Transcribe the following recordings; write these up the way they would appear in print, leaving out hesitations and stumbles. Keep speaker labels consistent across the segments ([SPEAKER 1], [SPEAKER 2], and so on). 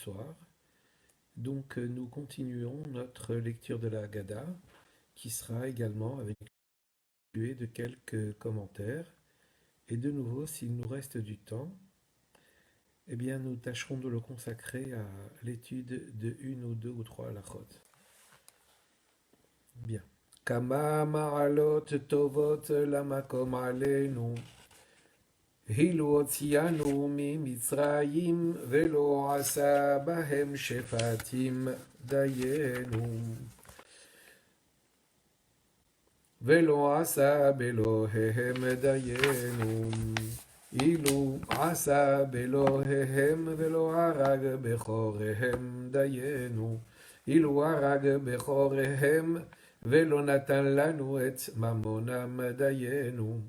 [SPEAKER 1] soir. Donc nous continuons notre lecture de la Haggadah, qui sera également avec de quelques commentaires. Et de nouveau, s'il nous reste du temps, eh bien nous tâcherons de le consacrer à l'étude de une ou deux ou trois halachot. Bien. Kama ma'alot tovot lamakom aleinu. הילו הוציאנו ממצרים ולא עשה בהם שפטים דיינו ולא עשה באלוהיהם דיינו אילו עשה באלוהיהם ולא הרג בכוריהם דיינו אילו הרג בכוריהם ולא נתן לנו את ממונם דיינו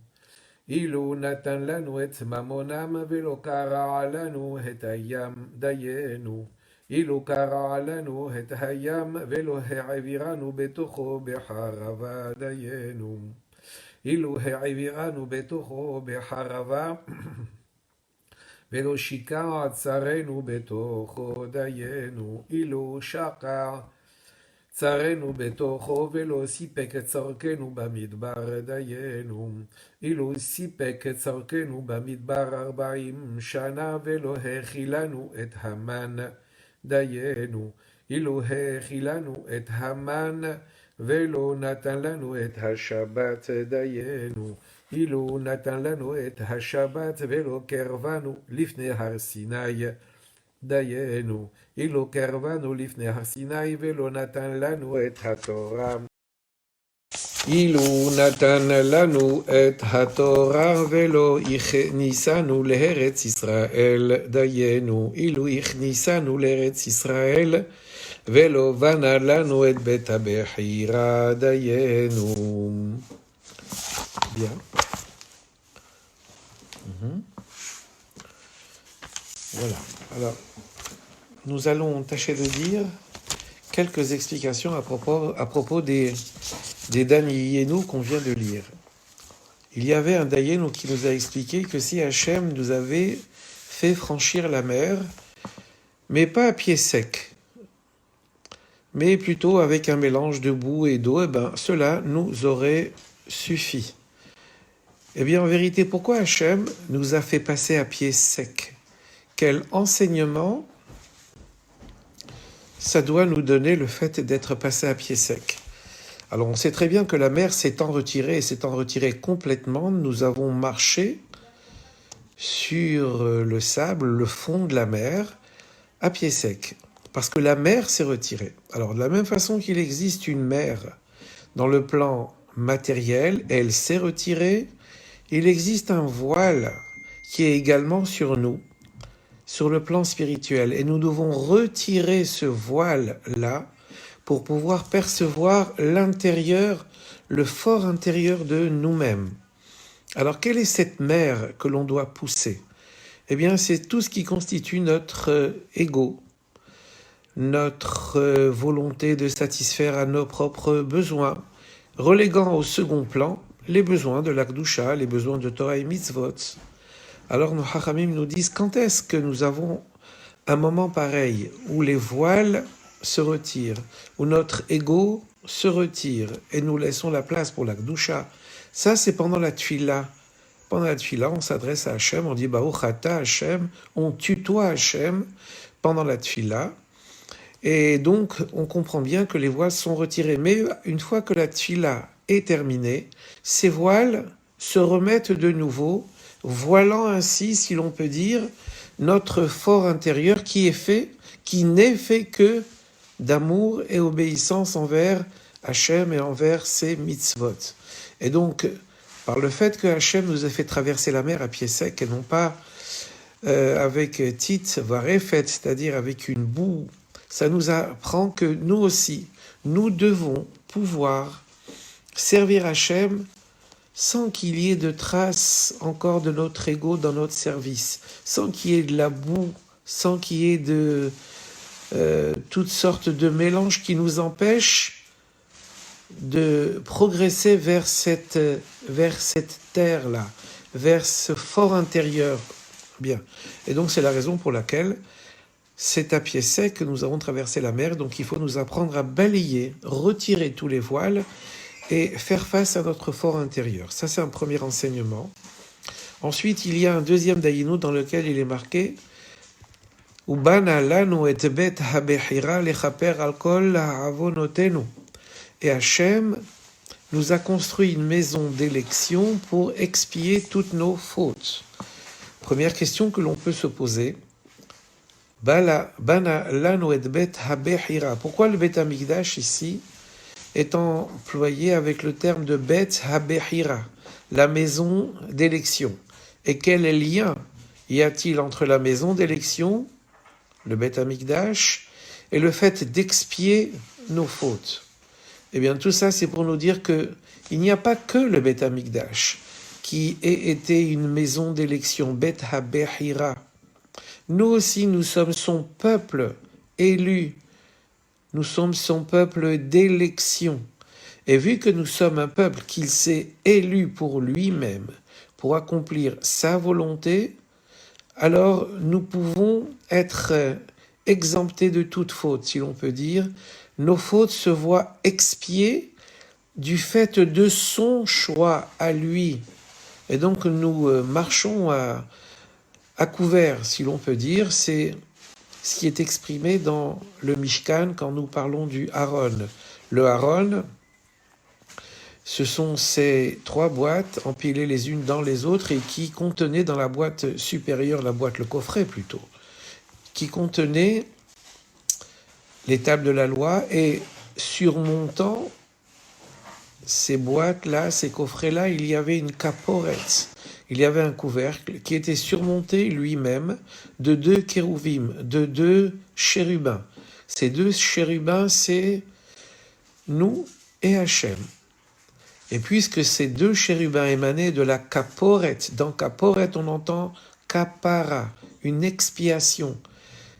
[SPEAKER 1] אילו נתן לנו את ממונם ולא קרע לנו את הים דיינו אילו קרע לנו את הים ולא העבירנו בתוכו בחרבה דיינו אילו העבירנו בתוכו בחרבה ולא שיקע צרינו בתוכו דיינו אילו שקע צרינו בתוכו ולא סיפק צרכנו במדבר דיינו אילו סיפק צרכנו במדבר 40 שנה ולא האכילנו את המן דיינו אילו האכילנו את המן ולא נתן לנו את השבת דיינו אילו נתן לנו את השבת ולא קרבנו לפני הר סיני דיינו אילו קרבנו לפני הר סיני ולא נתן לנו את התורה אילו נתן לנו את התורה ולא הכניסנו לארץ ישראל דיינו אילו הכניסנו לארץ ישראל ולא בנה לנו את בית הבחירה דיינו. Bien. Voilà. Alors, nous allons tâcher de dire quelques explications à propos des Daniénou qu'on vient de lire. Il y avait un Dayénou qui nous a expliqué que si Hachem nous avait fait franchir la mer, mais pas à pied sec, mais plutôt avec un mélange de boue et d'eau, eh ben, cela nous aurait suffi. Eh bien, en vérité, pourquoi Hachem nous a fait passer à pied sec ? Quel enseignement ça doit nous donner le fait d'être passé à pied sec ? Alors, on sait très bien que la mer s'étant retirée complètement, nous avons marché sur le sable, le fond de la mer, à pied sec, parce que la mer s'est retirée. Alors, de la même façon qu'il existe une mer dans le plan matériel, elle s'est retirée, il existe un voile qui est également sur nous, sur le plan spirituel, et nous devons retirer ce voile-là pour pouvoir percevoir l'intérieur, le fort intérieur de nous-mêmes. Alors, quelle est cette mer que l'on doit pousser ? Eh bien, c'est tout ce qui constitue notre ego, notre volonté de satisfaire à nos propres besoins, reléguant au second plan les besoins de l'Akdusha, les besoins de Torah et Mitzvot. Alors, nos Chachamim nous disent, quand est-ce que nous avons un moment pareil où les voiles se retirent, où notre ego se retire et nous laissons la place pour la Kedusha. Ça, c'est pendant la Tfila. Pendant la Tfila, on s'adresse à Hachem, on dit Baruch Ata Hachem, on tutoie Hachem pendant la Tfila. Et donc, on comprend bien que les voiles sont retirées. Mais une fois que la Tfila est terminée, ces voiles se remettent de nouveau, voilant ainsi, si l'on peut dire, notre fort intérieur qui n'est fait que d'amour et obéissance envers Hachem et envers ses mitzvot. Et donc, par le fait que Hachem nous a fait traverser la mer à pied sec et non pas avec tit varefet, c'est-à-dire avec une boue, ça nous apprend que nous aussi, nous devons pouvoir servir Hachem sans qu'il y ait de traces encore de notre ego dans notre service, sans qu'il y ait de la boue, sans qu'il y ait de toutes sortes de mélanges qui nous empêchent de progresser vers cette terre-là, vers ce fort intérieur. Bien. Et donc c'est la raison pour laquelle c'est à pied sec que nous avons traversé la mer, donc il faut nous apprendre à balayer, retirer tous les voiles et faire face à notre fort intérieur. Ça, c'est un premier enseignement. Ensuite, il y a un deuxième daïnou dans lequel il est marqué Ubana lanu et bet habechira lechaper al kol avonotenu. Et Hachem nous a construit une maison d'élection pour expier toutes nos fautes. Première question que l'on peut se poser. Bana lanu et bet habechira. Pourquoi le Bet Hamikdash ici est employé avec le terme de Bet habechira, la maison d'élection? Et quel lien y a-t-il entre la maison d'élection, le Bet Hamikdash, et le fait d'expier nos fautes? Eh bien, tout ça, c'est pour nous dire que il n'y a pas que le Bet Hamikdash qui ait été une maison d'élection, Bet HaBechira. Nous aussi, nous sommes son peuple élu. Nous sommes son peuple d'élection. Et vu que nous sommes un peuple qu'il s'est élu pour lui-même, pour accomplir sa volonté, alors nous pouvons être exemptés de toute faute, si l'on peut dire. Nos fautes se voient expiées du fait de son choix à lui. Et donc nous marchons à couvert, si l'on peut dire. C'est ce qui est exprimé dans le Mishkan quand nous parlons du Aaron. Le Aaron, ce sont ces trois boîtes empilées les unes dans les autres et qui contenaient dans la boîte supérieure, la boîte, le coffret plutôt, qui contenait les tables de la loi et surmontant ces boîtes-là, ces coffrets-là, il y avait une caporette. Il y avait un couvercle qui était surmonté lui-même de deux kérouvim, de deux chérubins. Ces deux chérubins, c'est nous et Hachem. Et puisque ces deux chérubins émanaient de la caporette, dans caporette on entend kapara, une expiation.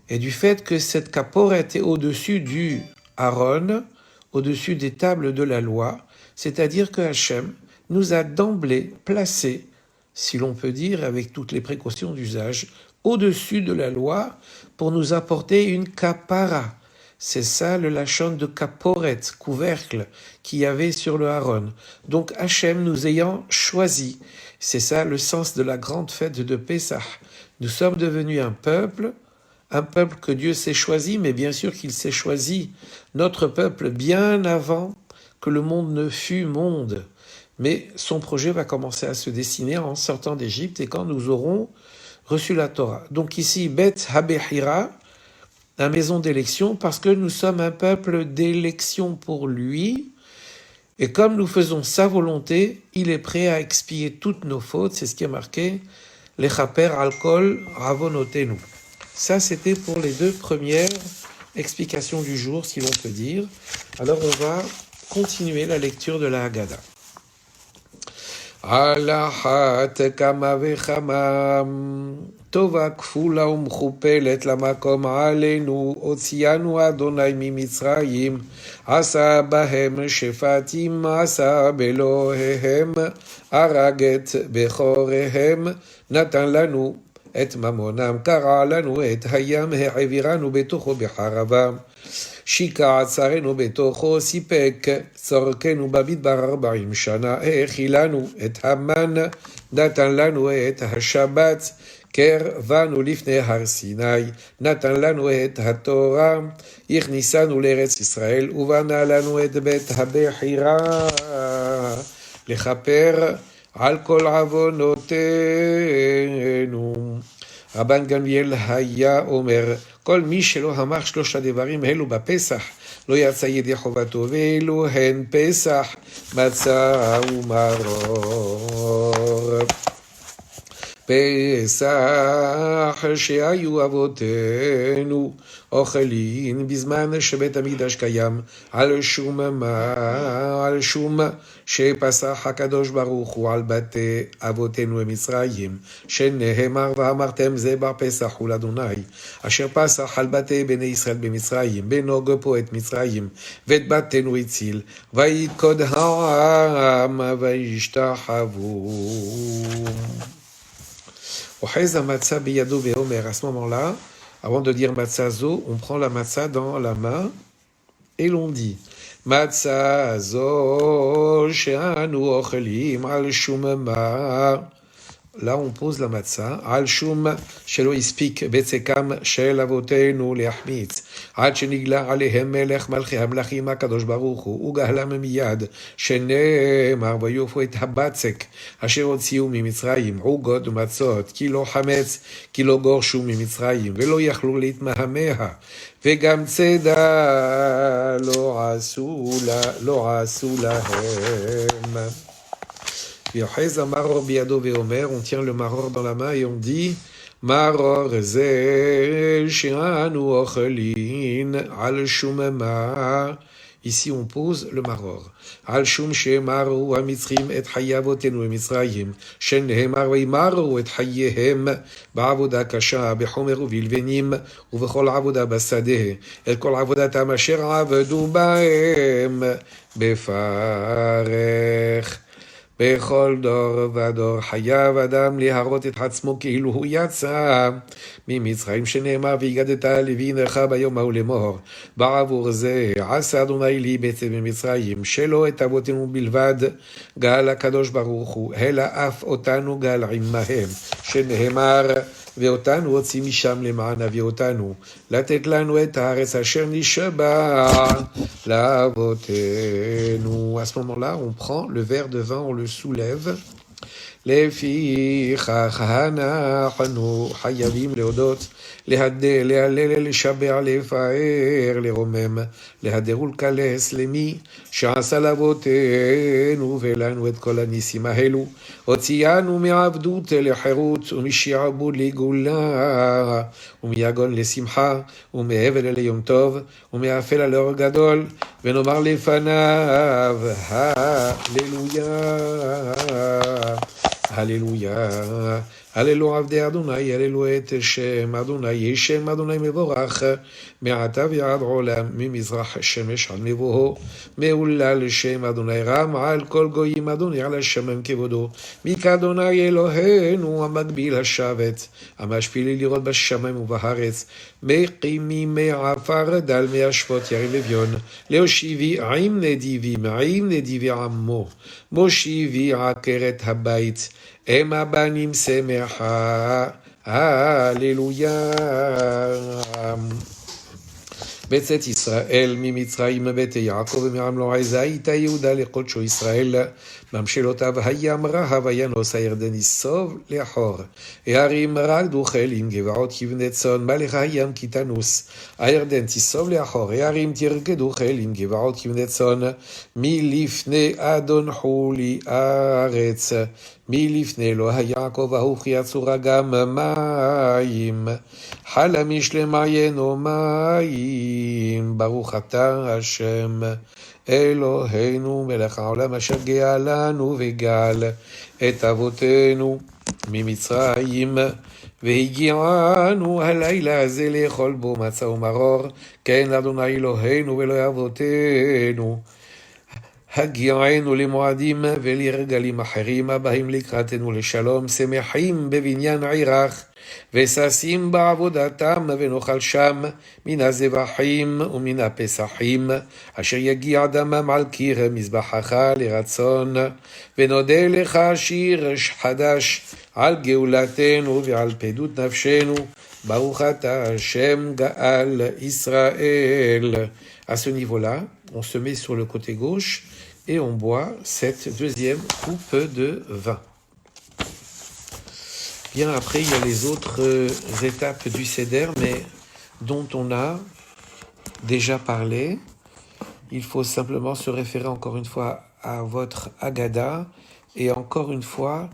[SPEAKER 1] Et du fait que cette caporette est au-dessus du Aaron, au-dessus des tables de la loi, c'est-à-dire que Hachem nous a d'emblée placés, si l'on peut dire, avec toutes les précautions d'usage, au-dessus de la loi pour nous apporter une kapara. C'est ça le lachon de kaporet, couvercle, qu'il y avait sur le Aaron. Donc Hachem nous ayant choisis, c'est ça le sens de la grande fête de Pessah. Nous sommes devenus un peuple que Dieu s'est choisi, mais bien sûr qu'il s'est choisi, notre peuple, bien avant que le monde ne fût monde. Mais son projet va commencer à se dessiner en sortant d'Égypte et quand nous aurons reçu la Torah. Donc ici, Bet HaBechira, la maison d'élection, parce que nous sommes un peuple d'élection pour lui, et comme nous faisons sa volonté, il est prêt à expier toutes nos fautes, c'est ce qui est marqué, Lechaper alkol ravonotenu. Ça, c'était pour les deux premières explications du jour, si l'on peut dire. Alors, on va continuer la lecture de la Haggadah. על אחת כמה וכמה טובה כפולה ומכופלת למקום עלינו הוציאנו אדוני ממצרים עשה בהם שפטים עשה באלוהיהם הרג את בכוריהם נתן לנו את ממונם קרע לנו את הים העבירנו בתוכו בחרבה שיקע צרנו בתוכו, סיפק צורכנו במדבר 40 שנה, האכילנו את המן, נתן לנו את השבת, קרבנו לפני הר סיני, נתן לנו את התורה, הכניסנו לארץ ישראל, ובנה לנו את בית הבחירה, לכפר על כל עוונותינו. רבן גמליאל היה אומר, כל מי שלא אמר שלושה דברים אלו בפסח, לא יצא ידי חובתו, ואלו הן פסח, מצה ומרור. פסח שהיו אבותינו אוכלים בזמן שבית המקדש קיים, על שום שפסח הקדוש ברוך הוא על בתי אבותינו במצרים, שנאמר ואמרתם זה בר פסח הוא לאדוני, אשר פסח על בתי בני ישראל במצרים, בנוג פה את מצרים, ואת בתינו הציל, ויפקוד העם וישתחוו. אוחז המצה בידו ואומר, à ce moment-là, Avant de dire matzazo, on prend la matzah dans la main et l'on dit matzazo she'anu ochelim al shumma. Là, on pose la matzah. Al shum shelo ispik betzekam shel avotenu leachmitz. Ad shenigla alehem melech malchei hamlachim hakadosh baruch hu ugahlam miyad shenemar vayofu et habatzek asher hotziu mimitzrayim ugot umatzot ki lo hametz ki lo gorshu mimitzrayim velo yachlu להתמהמה וגם צידה לא עשו להם. On tient le maror dans la main et on dit maror ze she'anu ochelin al shumma. Ici on pose le maror. Al shum she'maru hamitzrim et hayavotenu emitzrayim shenehemar veimaru et hayehem ba'avoda kasha bechomer uvilvenim uvechol avoda basadeh el kol avodatam asher avdu bahem befarech. בכל דור ודור חייב אדם להראות את עצמו כאילו הוא יצא ממצרים שנאמר והגדת לבנך ביום ההוא לאמור בעבור זה עשה אדוני לי בית במצרים שלא את אבותינו בלבד גאל הקדוש ברוך הוא אלא אף אותנו גאל עמהם שנאמר ואותנו הוציא משם למען הביא אותנו לתת לנו את הארץ אשר נשבע לאבותינו. À ce moment-là, on prend le verre de vin, on le soulève. לפיכך אנחנו חייבים להודות, להלל, לשבח, לפאר, לרומם, להדר ולקלס למי שעשה לאבותינו ולנו את כל הניסים האלו, הוציאנו מעבדות לחירות ומשעבוד לגאולה ומיגון לשמחה ומהבל ליום טוב ומאפל לאור גדול ונאמר לפניו הללויה. הללו עבדי אדוני, הללו את שם אדוני, שם אדוני מבורך, מעתה ועד עולם, ממזרח השמש עד מבואו, מהולל שם אדוני רם, על כל גויים אדוני על השמם כבודו, מכאדוני אלוהינו המגביל השבת, המשפיל לראות בשמיים ובארץ, מקימי מעפר דל מהשפות יריב אביון, להושיבי עם נדיבי עמו, מושיבי עקרת הבית, הם הבנים שמחה, הללויה. בצאת ישראל ממצרים בית יעקב ומעמלו עזה איתה יהודה לקודשו ישראל ממשלותיו הים רהב וינוס הירדן יסוב לאחור הערים רקדו חילים גבעות כבני צאן מלך הים כי תנוס הירדן תסוב לאחור הערים תרקדו חילים גבעות כבני צאן מלפני אדון חולי ארץ מלפני אלוהי יעקב ההוא יצורה גם מים חלמיש למעיינו מים ברוך אתה השם אלוהינו מלך העולם אשר גאה לנו וגאל את אבותינו ממצרים והגיענו הלילה הזה לאכול בו מצה ומרור כן אדוני אלוהינו ואלוהי אבותינו הגיענו למועדים ולרגלים אחרים הבאים לקראתנו לשלום שמחים בבניין עירך וששים בעבודתם ונאכל שם מן הזבחים ומן הפסחים אשר יגיע דמם על קיר מזבחך לרצון ונודה לך שיר חדש על גאולתנו ועל פדות נפשנו ברוך אתה השם גאל ישראל. À ce niveau-là, on se met sur le côté gauche et on boit cette deuxième coupe de vin. Bien après, il y a les autres étapes du Seder, mais dont on a déjà parlé. Il faut simplement se référer encore une fois à votre Haggadah et encore une fois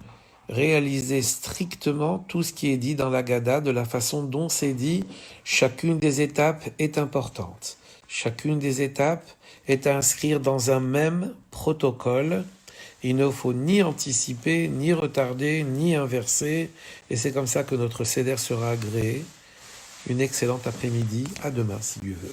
[SPEAKER 1] réaliser strictement tout ce qui est dit dans l'Haggadah de la façon dont c'est dit. Chacune des étapes est importante. Chacune des étapes est à inscrire dans un même protocole. Il ne faut ni anticiper, ni retarder, ni inverser. Et c'est comme ça que notre Seder sera agréé. Une excellente après-midi. À demain, si Dieu veut.